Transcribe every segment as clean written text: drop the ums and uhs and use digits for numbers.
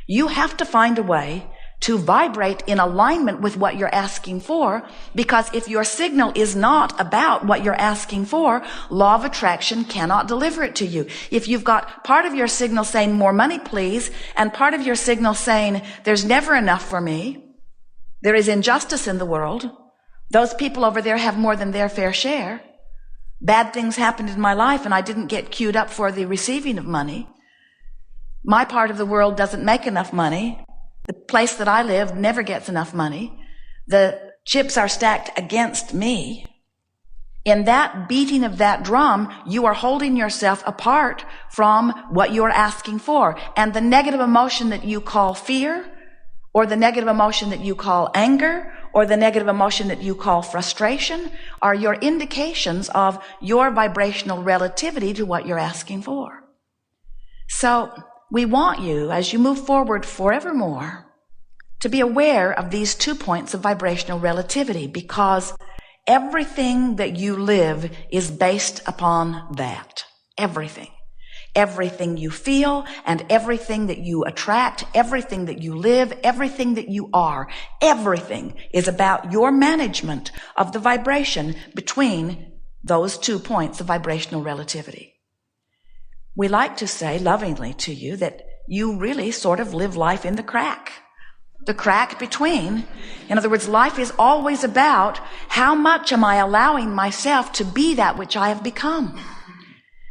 You have to find a way to vibrate in alignment with what you're asking for, because if your signal is not about what you're asking for, law of attraction cannot deliver it to you. If you've got part of your signal saying more money please, and part of your signal saying there's never enough for me, there is injustice in the world, those people over there have more than their fair share, bad things happened in my life and I didn't get queued up for the receiving of money, my part of the world doesn't make enough money, the place that I live never gets enough money, the chips are stacked against me. In that beating of that drum, you are holding yourself apart from what you're asking for. And the negative emotion that you call fear, or the negative emotion that you call anger, or the negative emotion that you call frustration, are your indications of your vibrational relativity to what you're asking for. So we want you, as you move forward forevermore, to be aware of these 2 points of vibrational relativity, because everything that you live is based upon that. Everything. Everything you feel and everything that you attract, everything that you live, everything that you are, everything is about your management of the vibration between those 2 points of vibrational relativity. We like to say lovingly to you that you really sort of live life in the crack between. In other words, life is always about how much am I allowing myself to be that which I have become.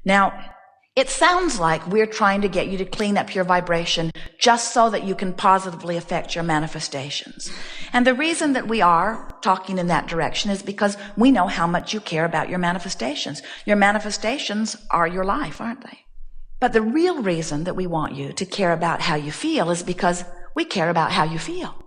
Now, it sounds like we're trying to get you to clean up your vibration just so that you can positively affect your manifestations. And the reason that we are talking in that direction is because we know how much you care about your manifestations. Your manifestations are your life, aren't they? But the real reason that we want you to care about how you feel is because we care about how you feel.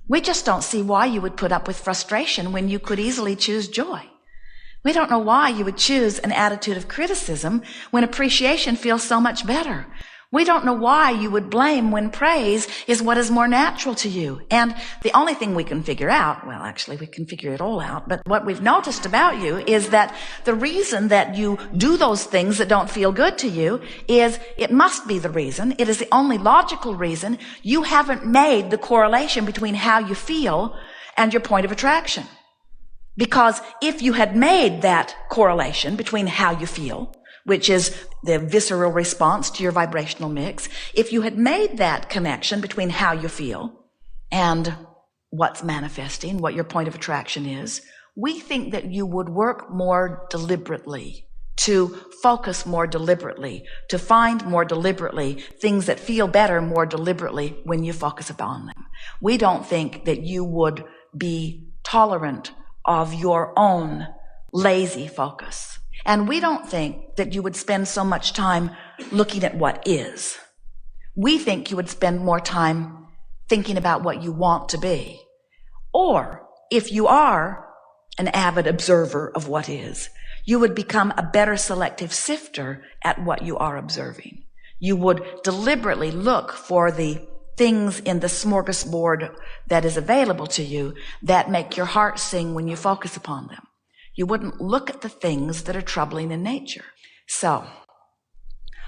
We just don't see why you would put up with frustration when you could easily choose joy. We don't know why you would choose an attitude of criticism when appreciation feels so much better. We don't know why you would blame when praise is what is more natural to you. And the only thing we can figure out, well, actually we can figure it all out, but what we've noticed about you is that the reason that you do those things that don't feel good to you is it must be the reason, it is the only logical reason you haven't made the correlation between how you feel and your point of attraction. Because if you had made that correlation between how you feel, which is the visceral response to your vibrational mix, if you had made that connection between how you feel and what's manifesting, what your point of attraction is, we think that you would work more deliberately, to focus more deliberately, to find more deliberately things that feel better more deliberately when you focus upon them. We don't think that you would be tolerant of your own lazy focus. And we don't think that you would spend so much time looking at what is. We think you would spend more time thinking about what you want to be. Or if you are an avid observer of what is, you would become a better selective sifter at what you are observing. You would deliberately look for the things in the smorgasbord that is available to you that make your heart sing when you focus upon them. You wouldn't look at the things that are troubling in nature. So,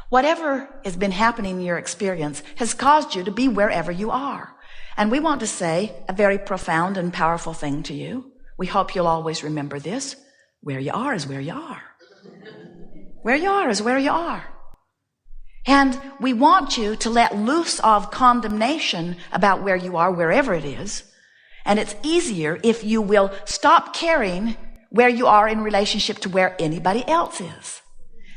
whatever has been happening in your experience has caused you to be wherever you are. And we want to say a very profound and powerful thing to you. We hope you'll always remember this. Where you are is where you are. Where you are is where you are. And we want you to let loose of condemnation about where you are, wherever it is. And it's easier if you will stop caring where you are in relationship to where anybody else is.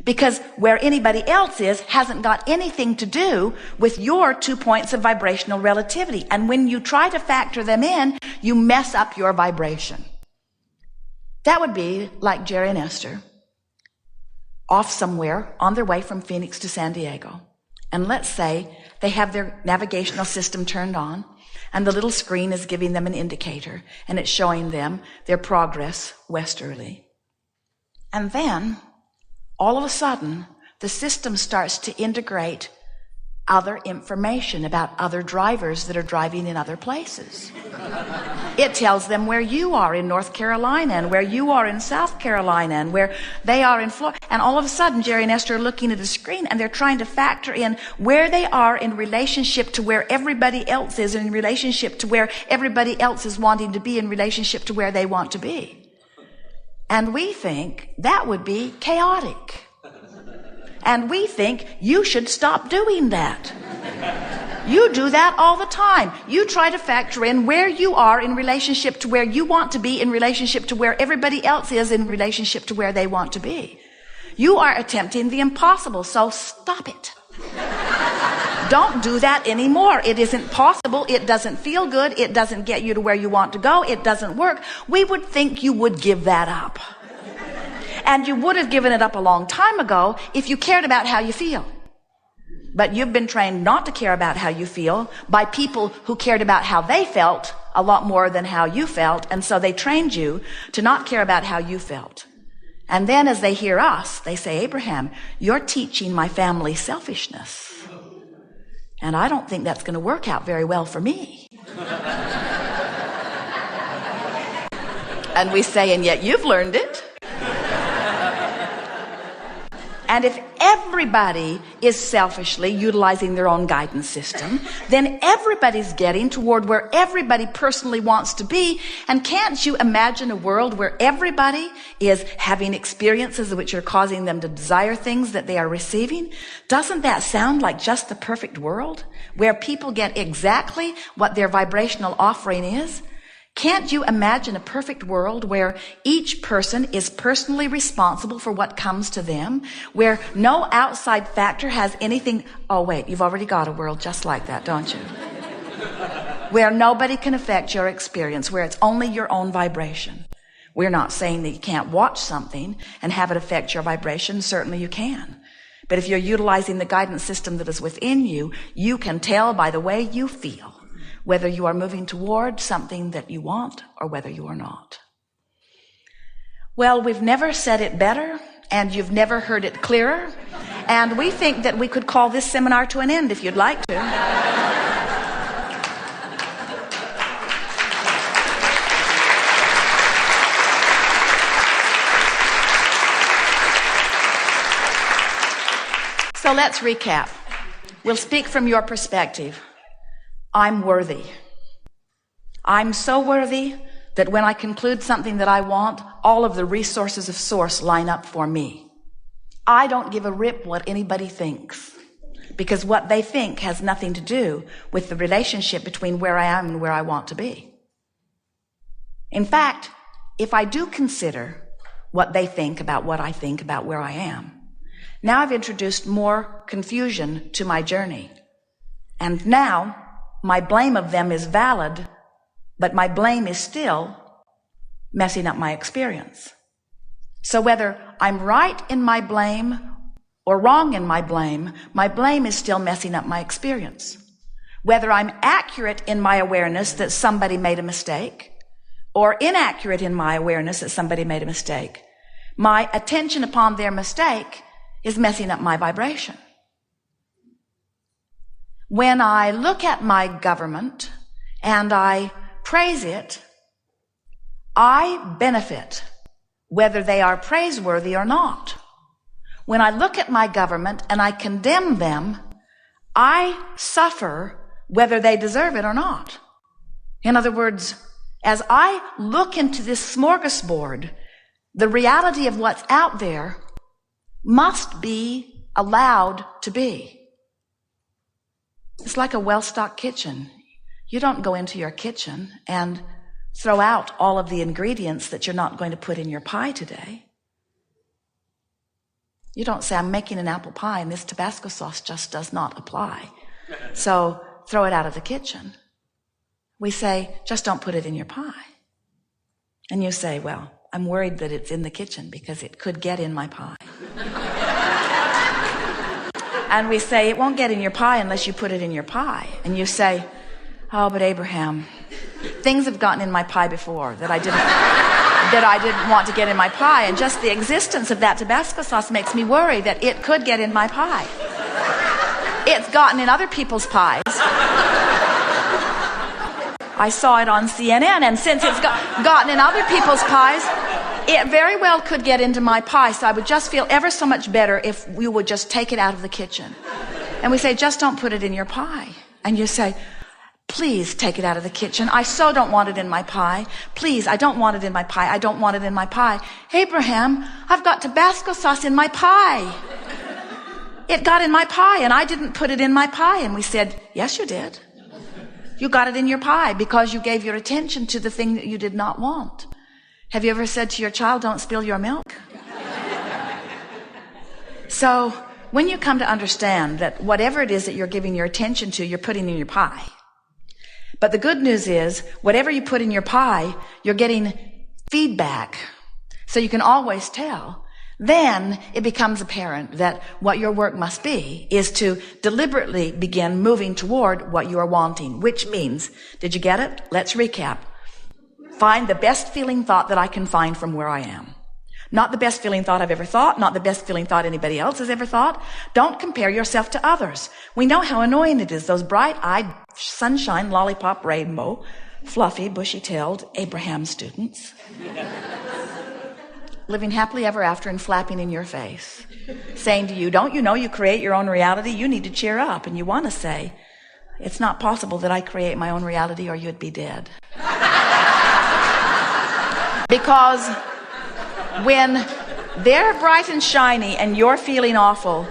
Because where anybody else is hasn't got anything to do with your 2 points of vibrational relativity. And when you try to factor them in, you mess up your vibration. That would be like Jerry and Esther off somewhere on their way from Phoenix to San Diego. And let's say they have their navigational system turned on, and the little screen is giving them an indicator, and it's showing them their progress westerly. And then, all of a sudden, the system starts to integrate other information about other drivers that are driving in other places. It tells them where you are in North Carolina and where you are in South Carolina and where they are in Florida. And all of a sudden, Jerry and Esther are looking at the screen and they're trying to factor in where they are in relationship to where everybody else is, in relationship to where everybody else is wanting to be, in relationship to where they want to be. And we think that would be chaotic. And we think you should stop doing that. You do that all the time. You try to factor in where you are in relationship to where you want to be, in relationship to where everybody else is, in relationship to where they want to be. You are attempting the impossible, so stop it. Don't do that anymore. It isn't possible. It doesn't feel good. It doesn't get you to where you want to go. It doesn't work. We would think you would give that up. And you would have given it up a long time ago if you cared about how you feel. But you've been trained not to care about how you feel by people who cared about how they felt a lot more than how you felt. And so they trained you to not care about how you felt. And then as they hear us, they say, Abraham, you're teaching my family selfishness. And I don't think that's going to work out very well for me. And we say, and yet you've learned it. And if everybody is selfishly utilizing their own guidance system, then everybody's getting toward where everybody personally wants to be. And can't you imagine a world where everybody is having experiences which are causing them to desire things that they are receiving? Doesn't that sound like just the perfect world where people get exactly what their vibrational offering is? Can't you imagine a perfect world where each person is personally responsible for what comes to them, where no outside factor has anything? Oh, wait, you've already got a world just like that, don't you? Where nobody can affect your experience, where it's only your own vibration. We're not saying that you can't watch something and have it affect your vibration. Certainly you can. But if you're utilizing the guidance system that is within you, you can tell by the way you feel whether you are moving toward something that you want or whether you are not. Well, we've never said it better, and you've never heard it clearer, and we think that we could call this seminar to an end if you'd like to. So let's recap. We'll speak from your perspective. I'm worthy. I'm so worthy that when I conclude something that I want, all of the resources of source line up for me. I don't give a rip what anybody thinks, because what they think has nothing to do with the relationship between where I am and where I want to be. In fact, if I do consider what they think about what I think about where I am, now I've introduced more confusion to my journey. And now my blame of them is valid, but my blame is still messing up my experience. So whether I'm right in my blame or wrong in my blame is still messing up my experience. Whether I'm accurate in my awareness that somebody made a mistake or inaccurate in my awareness that somebody made a mistake, my attention upon their mistake is messing up my vibration. When I look at my government and I praise it, I benefit whether they are praiseworthy or not. When I look at my government and I condemn them, I suffer whether they deserve it or not. In other words, as I look into this smorgasbord, the reality of what's out there must be allowed to be. It's like a well-stocked kitchen. You don't go into your kitchen and throw out all of the ingredients that you're not going to put in your pie today. You don't say, I'm making an apple pie and this Tabasco sauce just does not apply, so throw it out of the kitchen. We say, just don't put it in your pie. And you say, well, I'm worried that it's in the kitchen because it could get in my pie. And we say, it won't get in your pie unless you put it in your pie. And you say, oh, but Abraham, things have gotten in my pie before that I didn't want to get in my pie. And just the existence of that Tabasco sauce makes me worry that it could get in my pie. It's gotten in other people's pies. I saw it on CNN, and since it's gotten in other people's pies, it very well could get into my pie. So I would just feel ever so much better if we would just take it out of the kitchen. And we say, just don't put it in your pie. And you say, please take it out of the kitchen. I so don't want it in my pie. Please, I don't want it in my pie. I don't want it in my pie. Abraham, I've got Tabasco sauce in my pie. It got in my pie, and I didn't put it in my pie. And we said, yes, you did. You got it in your pie because you gave your attention to the thing that you did not want. Have you ever said to your child, don't spill your milk? So when you come to understand that whatever it is that you're giving your attention to, you're putting in your pie. But the good news is, whatever you put in your pie, you're getting feedback. So you can always tell. Then it becomes apparent that what your work must be is to deliberately begin moving toward what you are wanting, which means, did you get it? Let's recap. Find the best feeling thought that I can find from where I am. Not the best feeling thought I've ever thought, not the best feeling thought anybody else has ever thought. Don't compare yourself to others. We know how annoying it is, those bright-eyed, sunshine, lollipop, rainbow, fluffy, bushy-tailed Abraham students. Living happily ever after and flapping in your face, saying to you, don't you know you create your own reality? You need to cheer up. And you want to say, it's not possible that I create my own reality or you'd be dead. Because when they're bright and shiny and you're feeling awful,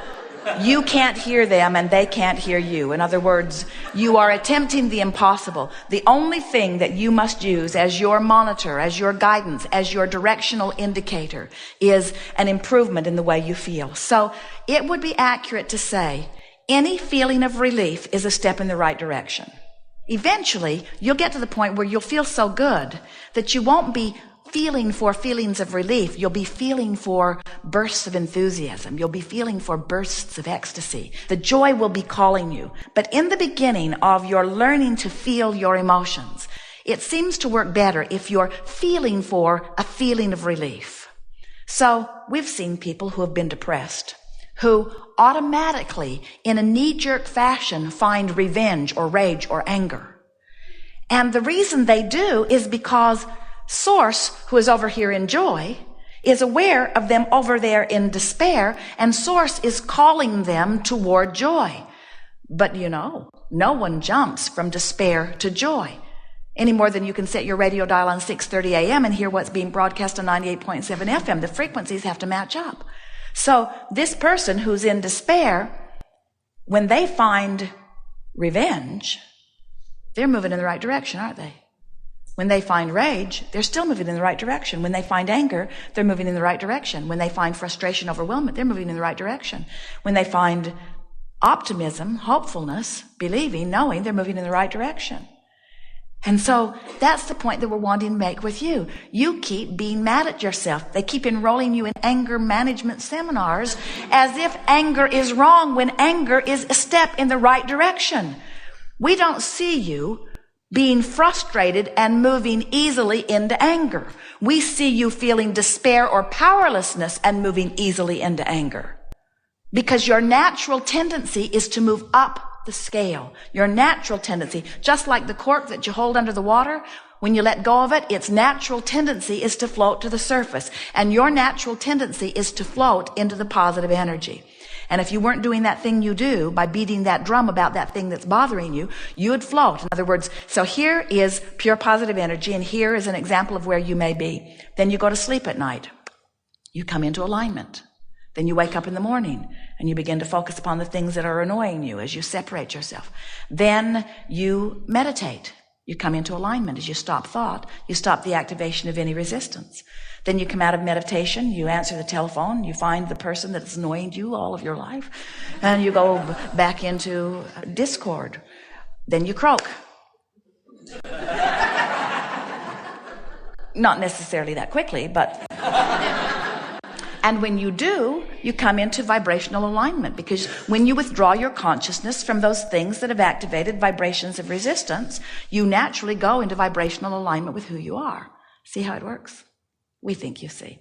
you can't hear them and they can't hear you. In other words, you are attempting the impossible. The only thing that you must use as your monitor, as your guidance, as your directional indicator is an improvement in the way you feel. So it would be accurate to say any feeling of relief is a step in the right direction. Eventually, you'll get to the point where you'll feel so good that you won't be feeling for feelings of relief. You'll be feeling for bursts of enthusiasm. You'll be feeling for bursts of ecstasy. The joy will be calling you. But in the beginning of your learning to feel your emotions, it seems to work better if you're feeling for a feeling of relief. So we've seen people who have been depressed, who automatically, in a knee-jerk fashion, find revenge or rage or anger. And the reason they do is because Source, who is over here in joy, is aware of them over there in despair, and Source is calling them toward joy. But you know, no one jumps from despair to joy any more than you can set your radio dial on 6:30 a.m. and hear what's being broadcast on 98.7 FM. The frequencies have to match up. So this person who's in despair, when they find revenge, they're moving in the right direction, aren't they? When they find rage, they're still moving in the right direction. When they find anger, they're moving in the right direction. When they find frustration, overwhelmment, they're moving in the right direction. When they find optimism, hopefulness, believing, knowing, they're moving in the right direction. And so that's the point that we're wanting to make with you. You keep being mad at yourself. They keep enrolling you in anger management seminars as if anger is wrong when anger is a step in the right direction. We don't see you being frustrated and moving easily into anger. We see you feeling despair or powerlessness and moving easily into anger. Because your natural tendency is to move up the scale. Your natural tendency, just like the cork that you hold under the water, when you let go of it, its natural tendency is to float to the surface. And your natural tendency is to float into the positive energy. And if you weren't doing that thing you do by beating that drum about that thing that's bothering you, you would float. In other words, so here is pure positive energy, and here is an example of where you may be. Then you go to sleep at night. You come into alignment. Then you wake up in the morning and you begin to focus upon the things that are annoying you as you separate yourself. Then you meditate. You come into alignment as you stop thought. You stop the activation of any resistance. Then you come out of meditation, you answer the telephone, you find the person that's annoying you all of your life, and you go back into discord. Then you croak. Not necessarily that quickly, but... And when you do, you come into vibrational alignment, because when you withdraw your consciousness from those things that have activated vibrations of resistance, you naturally go into vibrational alignment with who you are. See how it works? We think you see.